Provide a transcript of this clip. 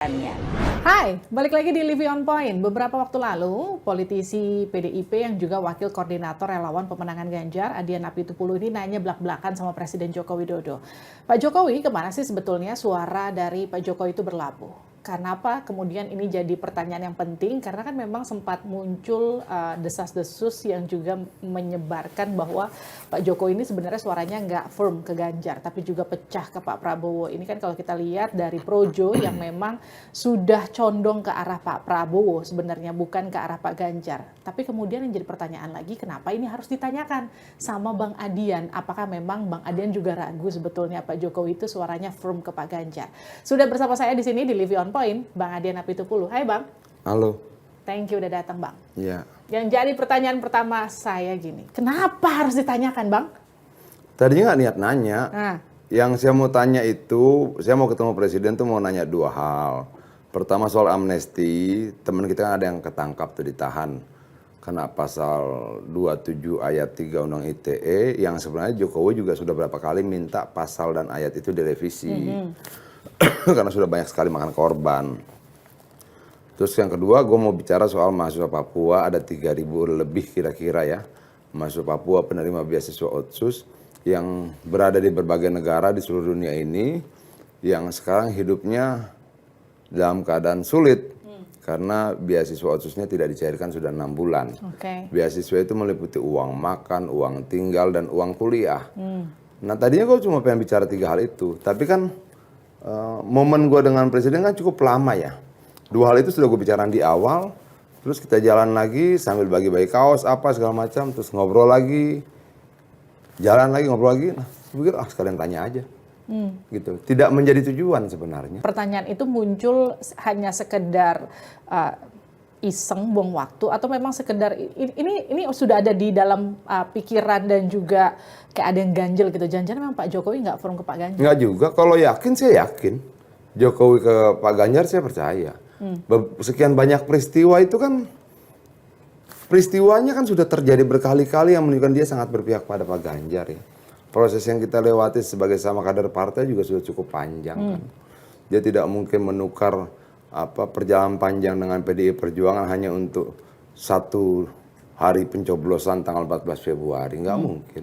Hai, balik lagi di Living on Point. Beberapa waktu lalu, politisi PDIP yang juga wakil koordinator relawan pemenangan Ganjar, Adian Apitupulu ini nanya belak-belakan sama Presiden Joko Widodo. Pak Jokowi, kemana sih sebetulnya suara dari Pak Jokowi itu berlabuh? Kenapa kemudian ini jadi pertanyaan yang penting? Karena kan memang sempat muncul desas-desus yang juga menyebarkan bahwa Pak Jokowi ini sebenarnya suaranya nggak firm ke Ganjar, tapi juga pecah ke Pak Prabowo. Ini kan kalau kita lihat dari Projo yang memang sudah condong ke arah Pak Prabowo sebenarnya, bukan ke arah Pak Ganjar. Tapi kemudian yang jadi pertanyaan lagi, kenapa ini harus ditanyakan sama Bang Adian? Apakah memang Bang Adian juga ragu sebetulnya Pak Jokowi itu suaranya firm ke Pak Ganjar? Sudah bersama saya di sini di Living on Point, Bang Adian Apitupulu. Hai Bang. Halo. Thank you udah datang Bang. Iya. Yang jadi pertanyaan pertama saya gini, kenapa harus ditanyakan Bang? Tadinya nggak niat nanya. Nah. Yang saya mau tanya itu, saya mau ketemu Presiden tuh mau nanya dua hal. Pertama soal amnesti, teman kita kan ada yang ketangkap tuh ditahan. Kena pasal 27 ayat 3 Undang ITE, yang sebenarnya Jokowi juga sudah berapa kali minta pasal dan ayat itu direvisi. Karena sudah banyak sekali makan korban. Terus yang kedua, gue mau bicara soal mahasiswa Papua, ada 3.000 lebih kira-kira ya. Mahasiswa Papua penerima beasiswa Otsus yang berada di berbagai negara di seluruh dunia ini, yang sekarang hidupnya dalam keadaan sulit. Karena beasiswa Otsusnya tidak dicairkan sudah 6 bulan. Beasiswa itu meliputi uang makan, uang tinggal, dan uang kuliah. Nah tadinya gue cuma pengen bicara 3 hal itu, tapi kan momen gue dengan Presiden kan cukup lama ya. 2 hal itu sudah gue bicarain di awal, terus kita jalan lagi sambil bagi-bagi kaos apa segala macam, terus ngobrol lagi, jalan lagi ngobrol lagi. Nah, gue pikir sekalian tanya aja, gitu. Tidak menjadi tujuan sebenarnya. Pertanyaan itu muncul hanya sekedar iseng, buang waktu, atau memang sekedar ini sudah ada di dalam pikiran dan juga kayak ada yang ganjel gitu. Jangan-jangan memang Pak Jokowi nggak firm ke Pak Ganjar? Nggak juga. Kalau yakin, saya yakin. Jokowi ke Pak Ganjar saya percaya. Sekian banyak peristiwa itu kan, peristiwanya kan sudah terjadi berkali-kali yang menunjukkan dia sangat berpihak pada Pak Ganjar ya. Proses yang kita lewati sebagai sama kader partai juga sudah cukup panjang kan. Dia tidak mungkin menukar perjalanan panjang dengan PDI Perjuangan hanya untuk 1 hari pencoblosan tanggal 14 Februari. Nggak mungkin.